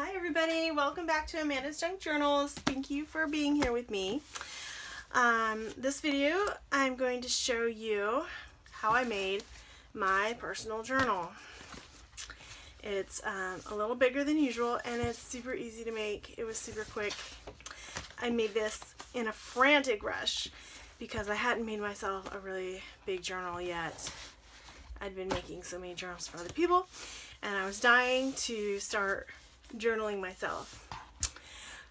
Hi everybody, welcome back to Amanda's Junk Journals. Thank you for being here with me. This video I'm going to show you how I made my personal journal. It's a little bigger than usual and it's super easy to make. It was super quick. I made this in a frantic rush because I hadn't made myself a really big journal yet. I'd been making so many journals for other people and I was dying to start journaling myself.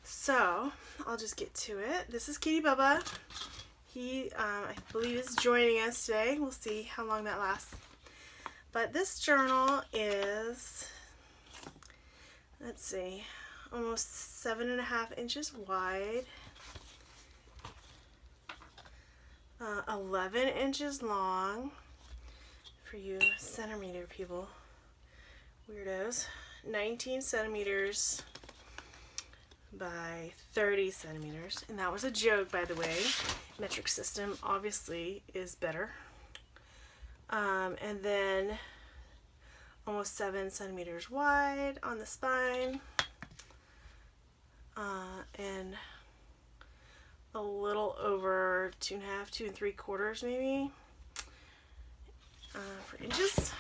So I'll just get to it. This is Kitty Bubba. He, I believe, is joining us today. We'll see how long that lasts. But this journal is, let's see, almost 7.5 inches wide, 11 inches long, for you centimeter people, weirdos, 19 centimeters by 30 centimeters. And that was a joke, by the way. Metric system obviously is better. And then almost 7 centimeters wide on the spine. And a little over 2.5, 2 3/4 maybe. For inches.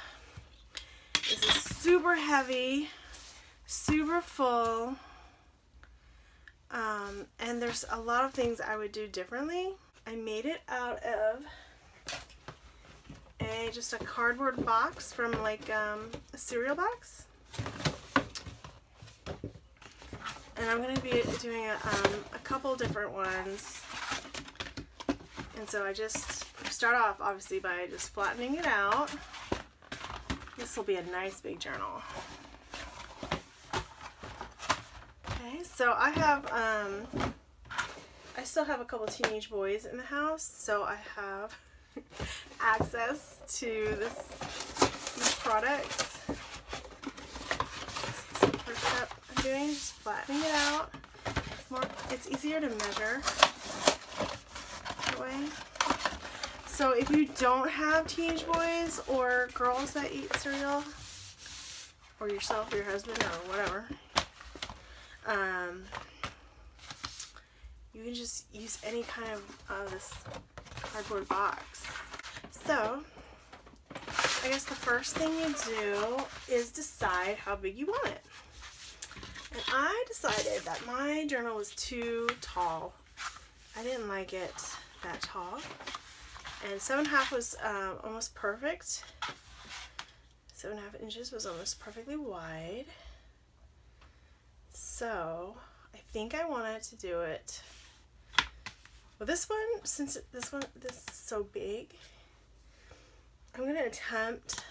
This is super heavy, super full, and there's a lot of things I would do differently. I made it out of just a cardboard box from like a cereal box, and I'm going to be doing a couple different ones. And so I just start off obviously by just flattening it out. This will be a nice big journal. Okay, so I have, I still have a couple teenage boys in the house, so I have access to these products. So first step I'm doing is just flattening it out. It's easier to measure that way. So if you don't have teenage boys or girls that eat cereal, or yourself or your husband or whatever, you can just use any kind of this cardboard box. So I guess the first thing you do is decide how big you want it. And I decided that my journal was too tall. I didn't like it that tall. And 7.5 was almost perfect. 7.5 inches was almost perfectly wide. So I think I wanted to do it. Well, this one, since this is so big, I'm going to attempt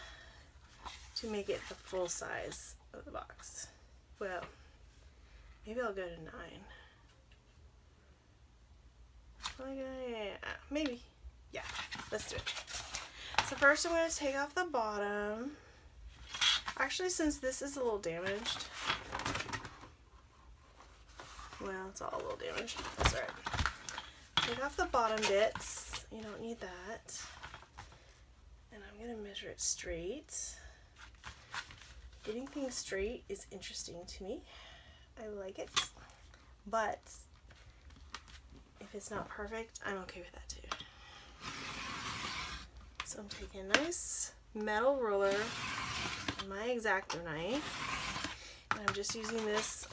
to make it the full size of the box. Well, maybe I'll go to 9. Yeah, maybe. Yeah, let's do it. So first I'm going to take off the bottom. Actually, since this is a little damaged, well, it's all a little damaged. That's alright. Take off the bottom bits. You don't need that. And I'm going to measure it straight. Getting things straight is interesting to me. I like it. But if it's not perfect, I'm okay with that too. So I'm taking a nice metal ruler and my X-Acto knife, and I'm just using this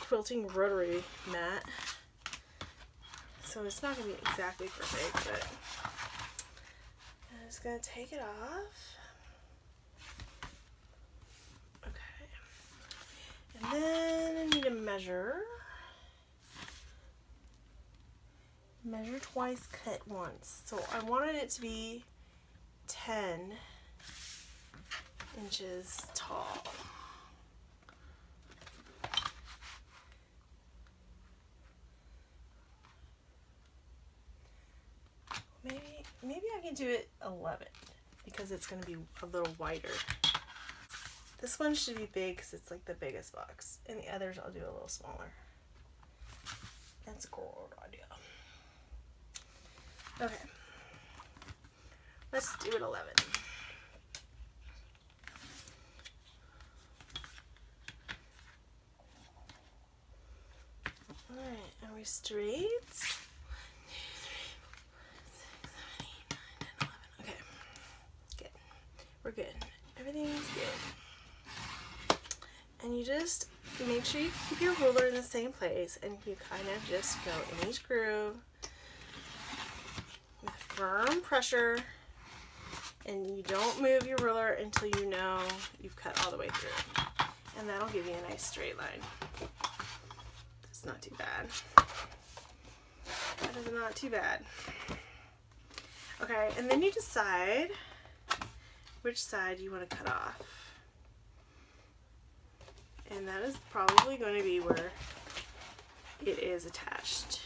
quilting rotary mat. So it's not going to be exactly perfect, but I'm just going to take it off. Okay. And then I need to measure. Measure twice, cut once. So I wanted it to be 10 inches tall. Maybe I can do it 11 because it's going to be a little wider. This one should be big because it's like the biggest box, and the others I'll do a little smaller. That's a cool idea. Okay, let's do it 11. Very straight. Okay, good. We're good. Everything's good. And you just make sure you keep your ruler in the same place, and you kind of just go in each groove with firm pressure, and you don't move your ruler until you know you've cut all the way through. And that'll give you a nice straight line. That's not too bad. That is not too bad. Okay, and then you decide which side you want to cut off. And that is probably going to be where it is attached.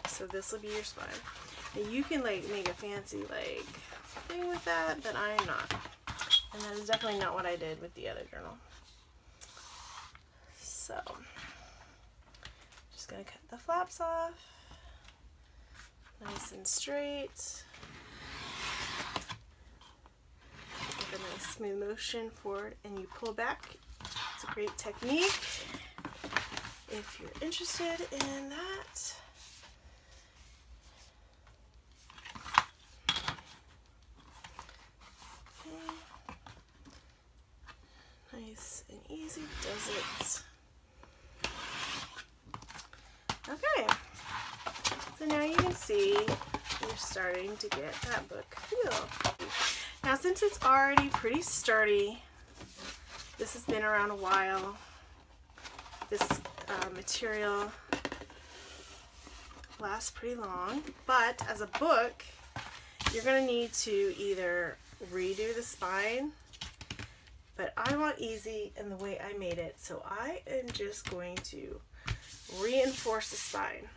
So this will be your spine. Now you can like make a fancy like thing with that, but I'm not. And that is definitely not what I did with the other journal. So, just gonna cut the flaps off, nice and straight, with a nice smooth motion forward, and you pull back. It's a great technique if you're interested in that. Nice and easy does it. Okay, so now you can see you're starting to get that book feel. Now since it's already pretty sturdy, this has been around a while, this material lasts pretty long, but as a book, you're going to need to either redo the spine, but I want easy in the way I made it, so I am just going to reinforce the spine.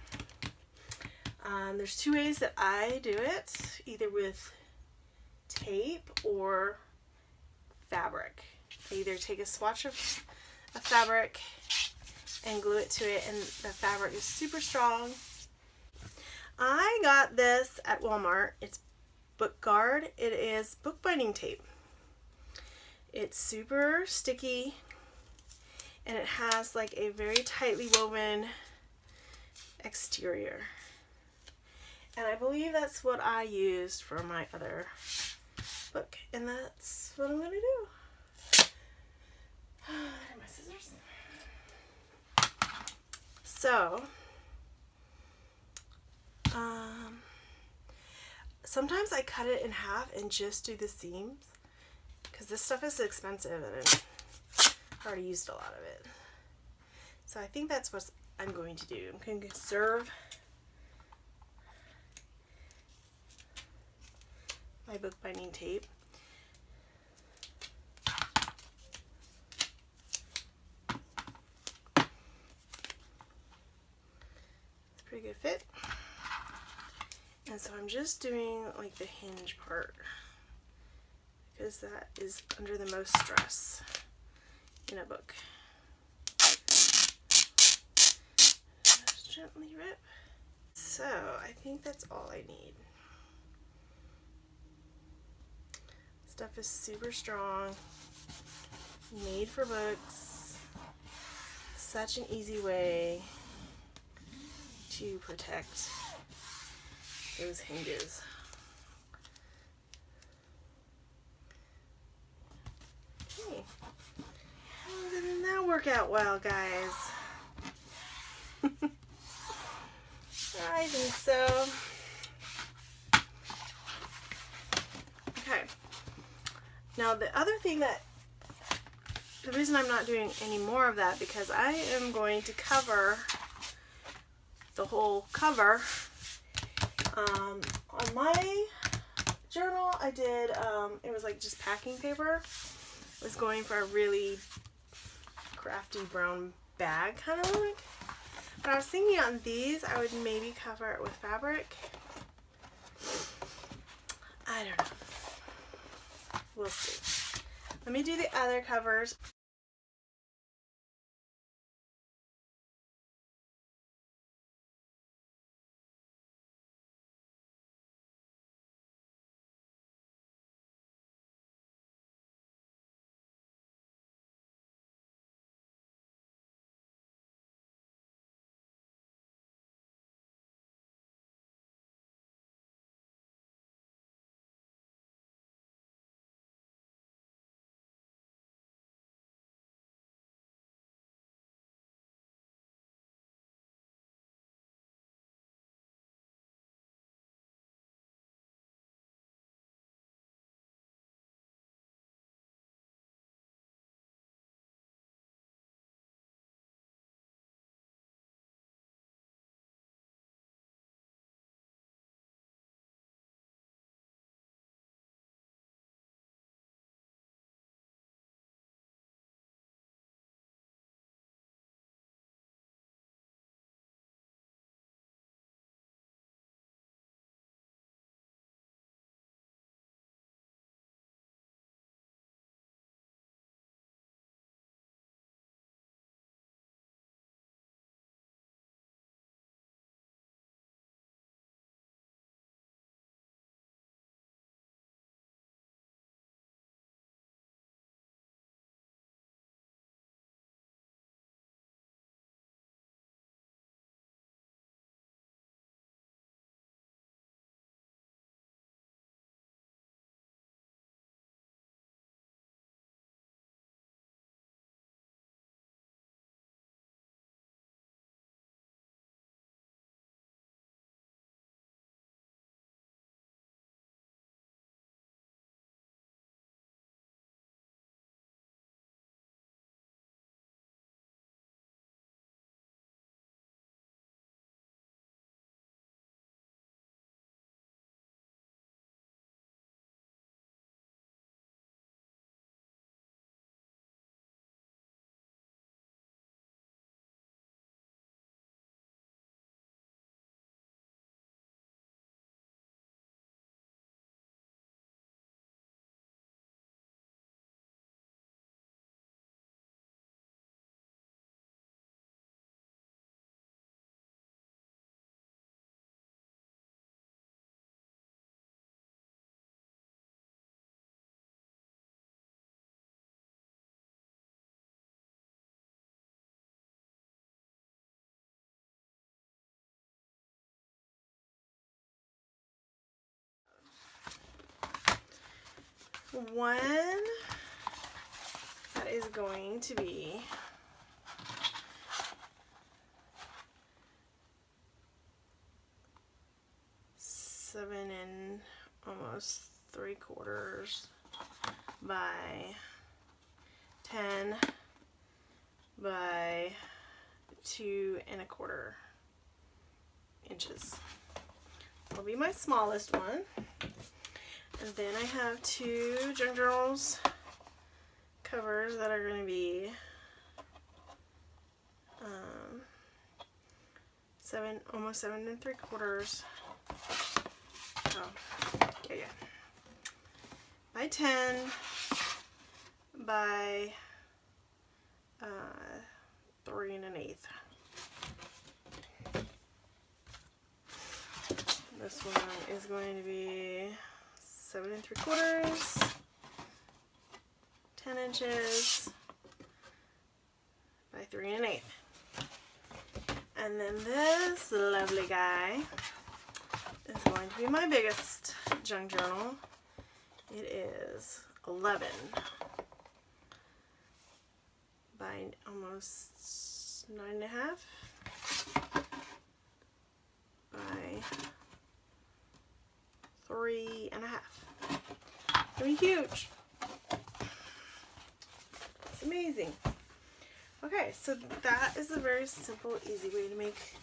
There's two ways that I do it, either with tape or fabric. I either take a swatch of fabric and glue it to it, and the fabric is super strong. I got this at Walmart. It's Book Guard. It is bookbinding tape. It's super sticky, and it has like a very tightly woven exterior. And I believe that's what I used for my other book, and that's what I'm going to do. My scissors. So, sometimes I cut it in half and just do the seams, because this stuff is expensive and I've already used a lot of it. So I think that's what I'm going to do. I'm going to conserve my bookbinding tape. It's a pretty good fit. And so I'm just doing like the hinge part, because that is under the most stress in a book. Just gently rip. So I think that's all I need. Stuff is super strong, made for books. Such an easy way to protect those hinges. Okay. Well, didn't that work out well, guys? I think so. Okay. Now the other thing the reason I'm not doing any more of that, because I am going to cover the whole cover. On my journal, I did, it was like just packing paper. I was going for a really crafty brown bag kind of look. But I was thinking on these, I would maybe cover it with fabric. I don't know. We'll see. Let me do the other covers. one that is going to be seven and almost 3/4 by 10 by 2 1/4 inches. Will be my smallest one. And then I have 2 Junk Journals covers that are going to be almost 7 3/4. Oh, yeah. By 10 by 3 1/8. This one is going to be 7 3/4, 10 inches by 3 1/8. And then this lovely guy is going to be my biggest junk journal. It is 11 by almost 9 1/2 by 3 1/2. It'll be huge. It's amazing. Okay, so that is a very simple, easy way to make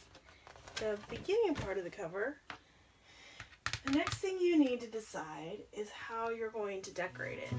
the beginning part of the cover. The next thing you need to decide is how you're going to decorate it.